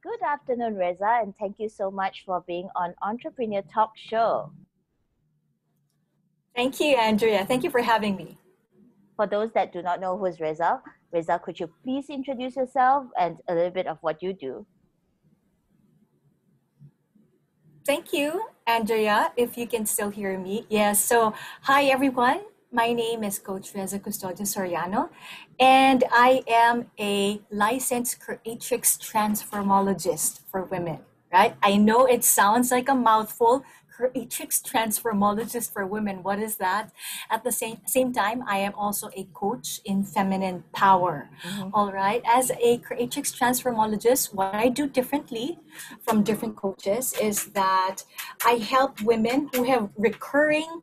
Good afternoon, Rezza, and thank you so much for being on Entrepreneur Talk Show. Thank you, Andrea. Thank you for having me. For those that do not know who's Rezza, Rezza, could you please introduce yourself and a little bit of what you do? Thank you, Andrea, if you can still hear me. Yes, so hi everyone. My name is Coach Rezza Custodio Soriano, and I am a licensed creatrix transformologist for women, right? I know it sounds like a mouthful, creatrix transformologist for women. What is that? At the same time, I am also a coach in feminine power. Mm-hmm. All right. As a creatrix transformologist, what I do differently from different coaches is that I help women who have recurring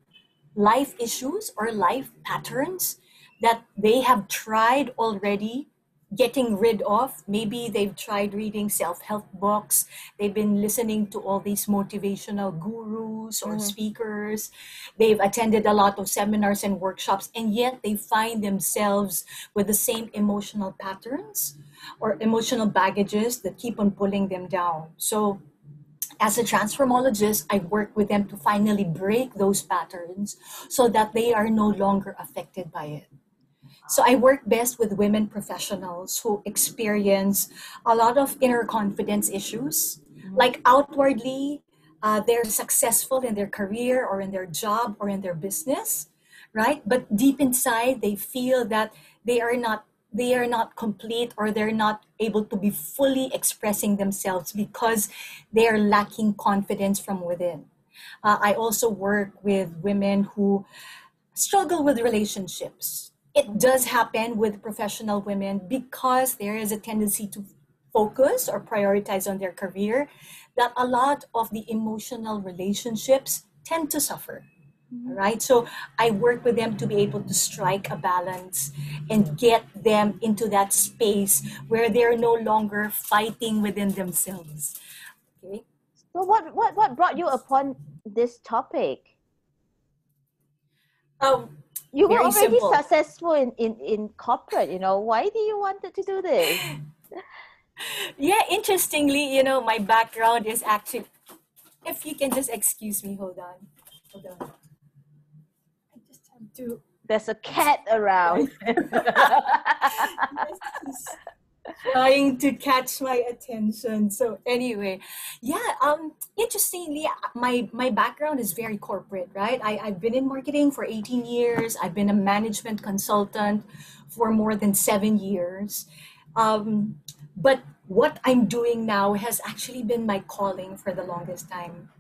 life issues or life patterns that they have tried already getting rid of. Maybe they've tried reading self-help books. They've been listening to all these motivational gurus or speakers. They've attended a lot of seminars and workshops, and yet they find themselves with the same emotional patterns or emotional baggages that keep on pulling them down. So as a transformologist, I work with them to finally break those patterns so that they are no longer affected by it. So I work best with women professionals who experience a lot of inner confidence issues. Like outwardly, they're successful in their career or in their job or in their business, right? But deep inside, they feel that they are not complete, or they're not able to be fully expressing themselves because they are lacking confidence from within. I also work with women who struggle with relationships. It does happen with professional women because there is a tendency to focus or prioritize on their career, that a lot of the emotional relationships tend to suffer. Right? So I work with them to be able to strike a balance and get them into that space where they're no longer fighting within themselves. Okay. So what brought you upon this topic? You were Very already simple. successful in corporate, Why do you wanted to do this? Yeah, interestingly, my background is actually, if you can just excuse me, hold on. I just have to. There's a cat around. Yes, he's trying to catch my attention. So anyway, yeah, interestingly, my background is very corporate, right? I've been in marketing for 18 years. I've been a management consultant for more than 7 years. But what I'm doing now has actually been my calling for the longest time.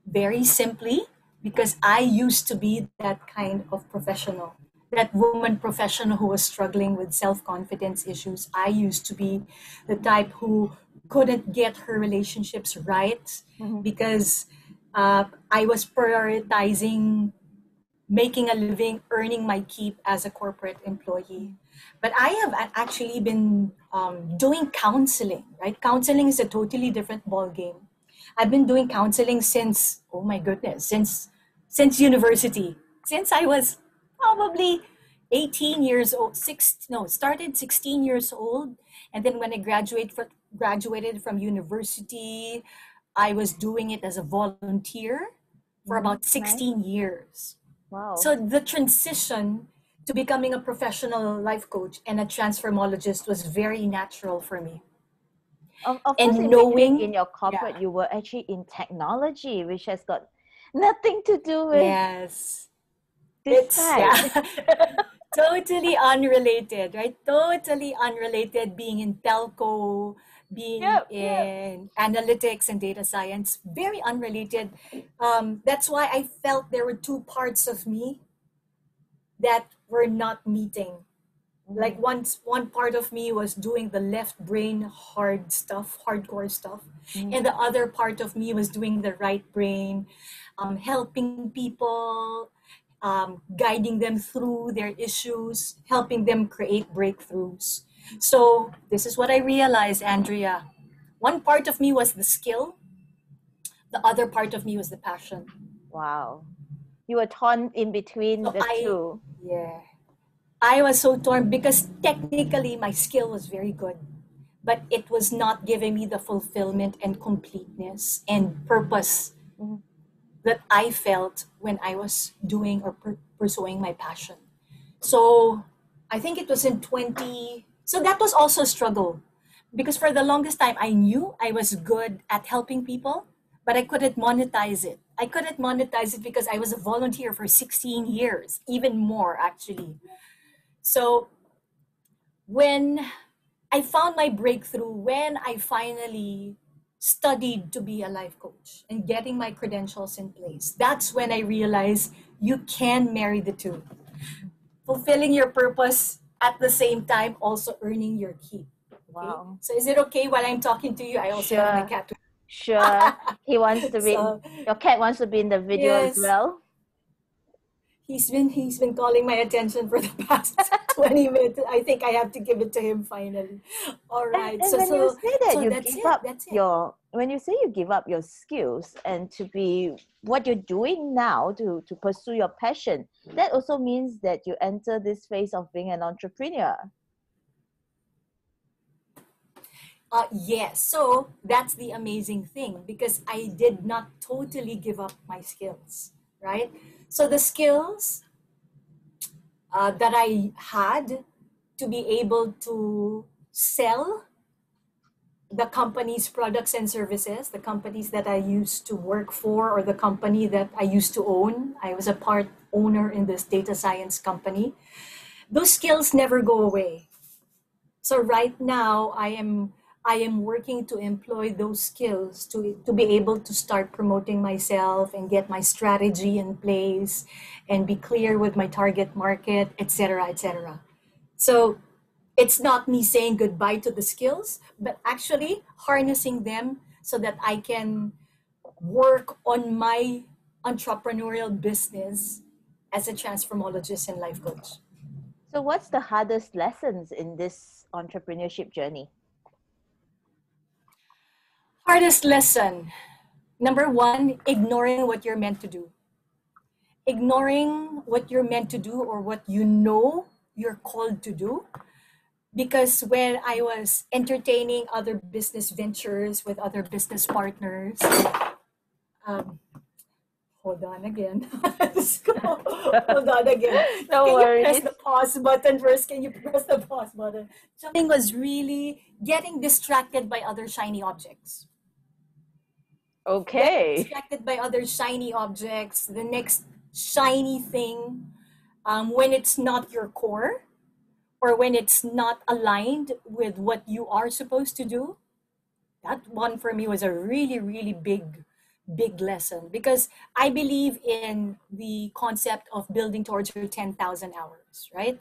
Very simply, because I used to be that kind of professional, that woman professional who was struggling with self-confidence issues. I used to be the type who couldn't get her relationships right because I was prioritizing making a living, earning my keep as a corporate employee. But I have actually been doing counseling, right? Counseling is a totally different ballgame. I've been doing counseling since, oh my goodness, since university. Since I was probably 18 years old, started 16 years old. And then when I graduated from university, I was doing it as a volunteer for about 16 years. Wow. So the transition to becoming a professional life coach and a transformologist was very natural for me. Of And course, knowing, in your corporate, yeah. you were actually in technology, which has got nothing to do with Yes, this it's, side. yeah, totally unrelated, right? Totally unrelated, being in telco, being Yep. in analytics and data science, very unrelated. That's why I felt there were two parts of me that were not meeting. Like one part of me was doing the left brain hard stuff, hardcore stuff, and the other part of me was doing the right brain, helping people, guiding them through their issues, helping them create breakthroughs. So this is what I realized, Andrea. One part of me was the skill, the other part of me was the passion. Wow. You were torn in between So the two. yeah, I was so torn because technically my skill was very good, but it was not giving me the fulfillment and completeness and purpose Mhm. that I felt when I was doing or pursuing my passion. So I think it was in 20. So that was also a struggle because for the longest time I knew I was good at helping people, but I couldn't monetize it. I couldn't monetize it because I was a volunteer for 16 years, even more actually. So when I found my breakthrough, when I finally studied to be a life coach and getting my credentials in place, that's when I realized you can marry the two. Fulfilling your purpose at the same time, also earning your keep. Okay. Wow. So is it okay while I'm talking to you? I also have my Sure. cat. Sure. He wants to be, So your cat wants to be in the video as yes, well. he's been calling my attention for the past 20 minutes. I think I have to give it to him finally. All right. And So when you so say that so you that's give it. up That's it. when you say you give up your skills and to be what you're doing now to pursue your passion, that also means that you enter this phase of being an entrepreneur. Yes, so that's the amazing thing because I did not totally give up my skills, right? So the skills that I had to be able to sell the company's products and services, the companies that I used to work for, or the company that I used to own. I was a part owner in this data science company. Those skills never go away. So right now I am working to employ those skills to be able to start promoting myself and get my strategy in place and be clear with my target market, etc., etc. So it's not me saying goodbye to the skills, but actually harnessing them so that I can work on my entrepreneurial business as a transformologist and life coach. So what's the hardest lessons in this entrepreneurship journey? Hardest lesson. Number one, ignoring what you're meant to do. Ignoring what you're meant to do or what you know you're called to do. Because when I was entertaining other business ventures with other business partners, um, hold on again. Let's go. Hold on again. No Can you press worries. the pause button first? Can you press the pause button? Something was really getting distracted by other shiny objects. Getting Okay. distracted by other shiny objects, the next shiny thing, when it's not your core or when it's not aligned with what you are supposed to do. That one for me was a really, really big lesson because I believe in the concept of building towards your 10,000 hours, right?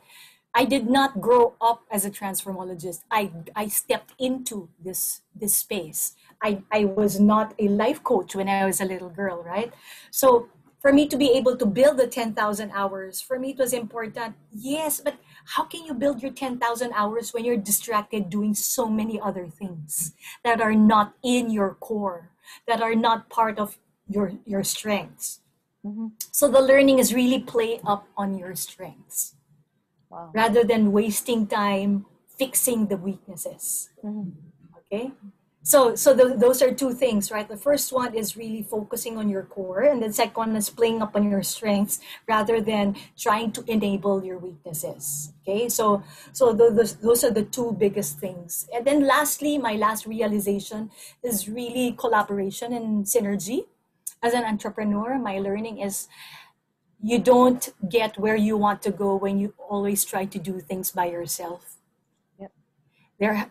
I did not grow up as a transformologist. I stepped into this space. I was not a life coach when I was a little girl, right? So for me to be able to build the 10,000 hours, for me it was important. Yes, but how can you build your 10,000 hours when you're distracted doing so many other things that are not in your core, that are not part of your strengths? Mhm. So the learning is really play up on your strengths Wow. rather than wasting time fixing the weaknesses. Mhm. Okay. Those are two things, right? The first one is really focusing on your core, and the second one is playing up on your strengths rather than trying to enable your weaknesses. Okay, those are the two biggest things. And then lastly, my last realization is really collaboration and synergy. As an entrepreneur, my learning is you don't get where you want to go when you always try to do things by yourself. Yep.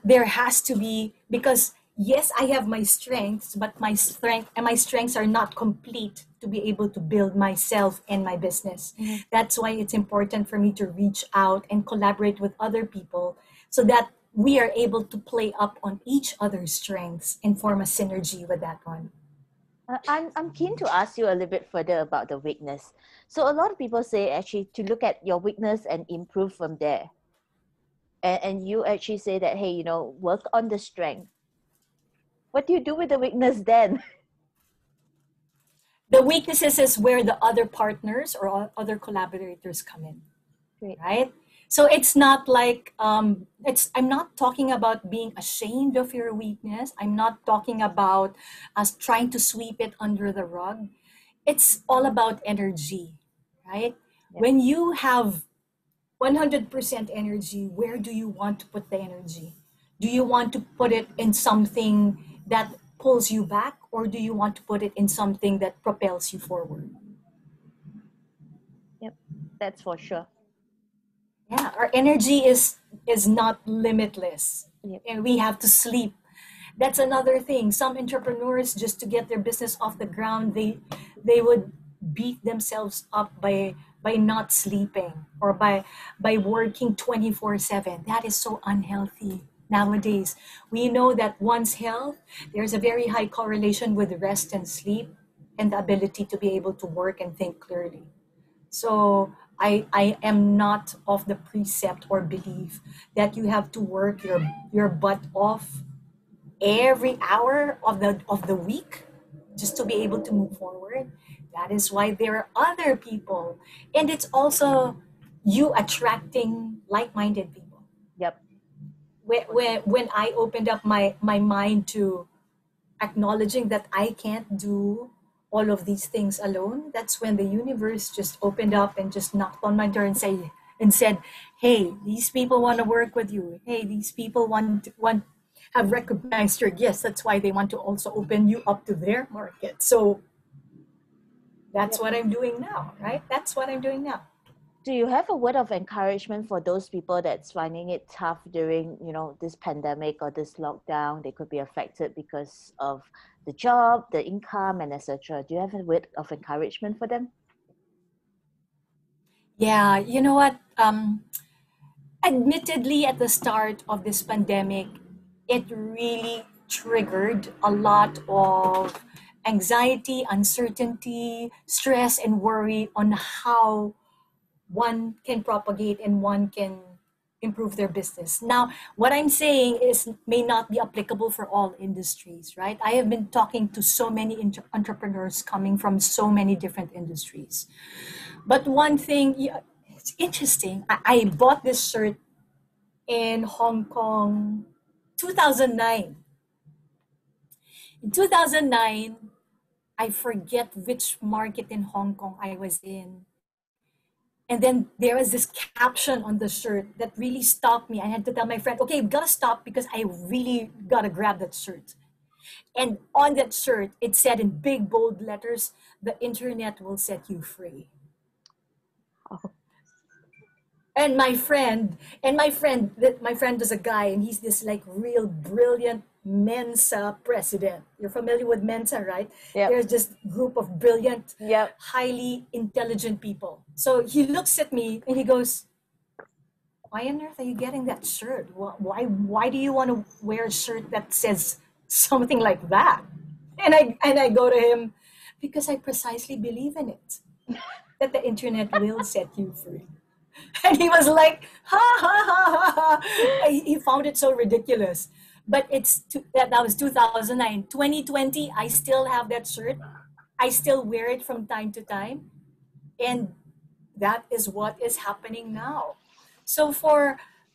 There has to be, because yes, I have my strengths, but my strengths are not complete to be able to build myself and my business. Mhm. That's why it's important for me to reach out and collaborate with other people so that we are able to play up on each other's strengths and form a synergy with that one. I'm keen to ask you a little bit further about the weakness. So a lot of people say actually to look at your weakness and improve from there. And you actually say that, hey, work on the strength. What do you do with the weakness then? The weaknesses is where the other partners or other collaborators come in, Great. right? So it's not like I'm not talking about being ashamed of your weakness. I'm not talking about us trying to sweep it under the rug. It's all about energy, right? Yep. When you have 100% energy, where do you want to put the energy? Do you want to put it in something that pulls you back, or do you want to put it in something that propels you forward? Yep. That's for sure. Yeah, our energy is not limitless, Yep. and we have to sleep. That's another thing. Some entrepreneurs, just to get their business off the ground, they would beat themselves up by not sleeping, or by working 24/7. That is so unhealthy nowadays. We know that one's health, there's a very high correlation with rest and sleep, and the ability to be able to work and think clearly. So I am not of the precept or belief that you have to work your butt off every hour of the week just to be able to move forward. That is why there are other people, and it's also you attracting like-minded people. Yep. When I opened up my mind to acknowledging that I can't do all of these things alone, that's when the universe just opened up and just knocked on my door and said, "Hey, these people want to work with you. Hey, these people want have recognized your gifts. That's why they want to also open you up to their market." So that's Yep. what I'm doing now, right? That's what I'm doing now. Do you have a word of encouragement for those people that's finding it tough during, this pandemic or this lockdown? They could be affected because of the job, the income, and etc. Do you have a word of encouragement for them? Yeah, you know what? Admittedly, at the start of this pandemic, it really triggered a lot of anxiety, uncertainty, stress, and worry on how one can propagate and one can improve their business. Now, what I'm saying is may not be applicable for all industries, right? I have been talking to so many entrepreneurs coming from so many different industries. But one thing, yeah, it's interesting. I bought this shirt in Hong Kong 2009. In 2009, I forget which market in Hong Kong I was in. And then there was this caption on the shirt that really stopped me. I had to tell my friend, okay, we've got to stop because I really got to grab that shirt. And on that shirt, it said in big, bold letters, "The internet will set you free." Oh, And my friend is a guy, and he's this like real brilliant Mensa president. You're familiar with Mensa, right? yep. There's this group of brilliant, Yep. highly intelligent people. So he looks at me and he goes, "Why on earth are you getting that shirt? Why do you want to wear a shirt that says something like that?" And I go to him, "Because I precisely believe in it, that the internet will set you free." And he was like, "Ha ha ha ha ha." He found it so ridiculous. But that was 2009. 2020, I still have that shirt. I still wear it from time to time. And that is what is happening now. So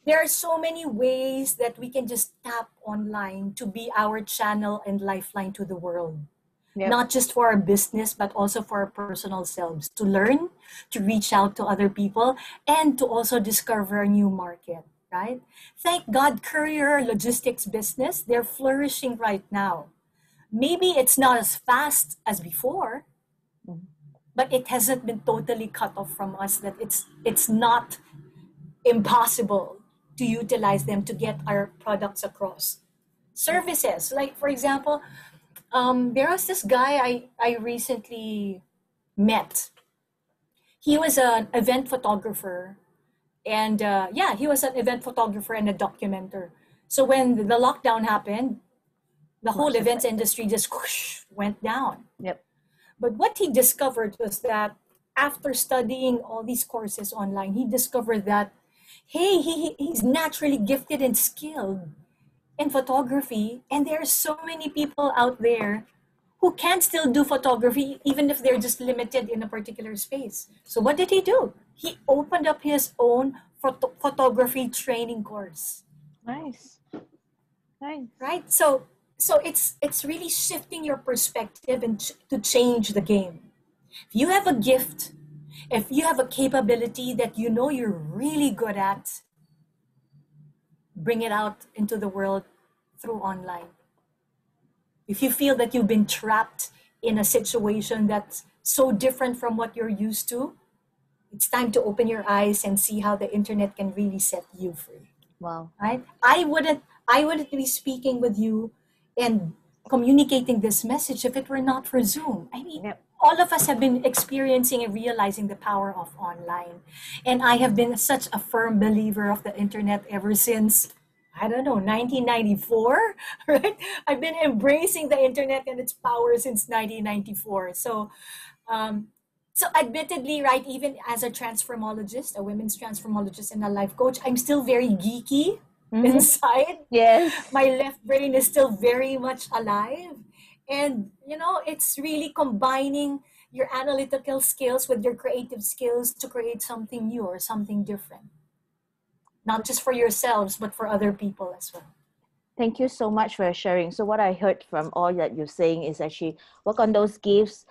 there are so many ways that we can just tap online to be our channel and lifeline to the world, Yep. not just for our business, but also for our personal selves, to learn, to reach out to other people, and to also discover a new market, right? Thank God, courier logistics business, they're flourishing right now. Maybe it's not as fast as before, Mhm. but it hasn't been totally cut off from us, that it's not impossible to utilize them to get our products across. Services, like for example, there was this guy I recently met. He was an event photographer, and yeah, he was an event photographer and a documenter. So when the lockdown happened, the whole Much events affected. industry just whoosh, went down. Yep. But what he discovered was that after studying all these courses online, he discovered that, hey, he's naturally gifted and skilled in photography, and there are so many people out there who can still do photography even if they're just limited in a particular space. So what did he do? He opened up his own photography training course. Nice. Nice. Right? So it's really shifting your perspective and to change the game. If you have a gift, if you have a capability that you know you're really good at, bring it out into the world through online. If you feel that you've been trapped in a situation that's so different from what you're used to, it's time to open your eyes and see how the internet can really set you free. Wow. Right? I wouldn't be speaking with you and communicating this message if it were not for Zoom. I mean, Yep. all of us have been experiencing and realizing the power of online. And I have been such a firm believer of the internet ever since, I don't know, 1994, right? I've been embracing the internet and its power since 1994. Um, so admittedly, right, even as a transformologist, a women's transformologist and a life coach, I'm still very geeky inside. Yes. My left brain is still very much alive. And, it's really combining your analytical skills with your creative skills to create something new or something different. Not just for yourselves, but for other people as well. Thank you so much for sharing. So what I heard from all that you're saying is actually work on those gifts,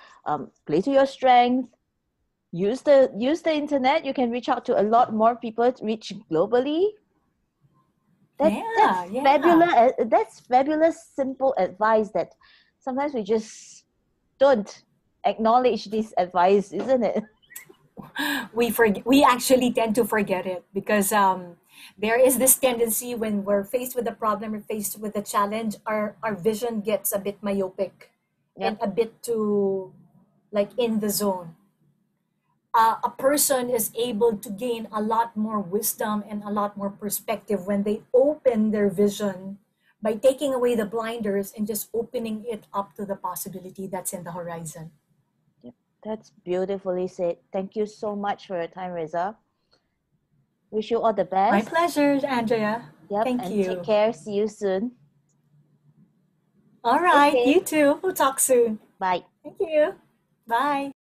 play to your strength, use the internet. You can reach out to a lot more people, reach globally. That's Yeah. fabulous. That's fabulous, simple advice that sometimes we just don't acknowledge this advice, isn't it? We actually tend to forget it because there is this tendency when we're faced with a problem or faced with a challenge, our vision gets a bit myopic and Yep. a bit too like in the zone. A person is able to gain a lot more wisdom and a lot more perspective when they open their vision by taking away the blinders and just opening it up to the possibility that's in the horizon. Yep. That's beautifully said. Thank you so much for your time, Reza. Wish you all the My best. pleasure, Andrea. Yep. Thank And take you. care. See you soon. All right, Okay. you too. We'll talk soon. Bye. Thank you. Bye.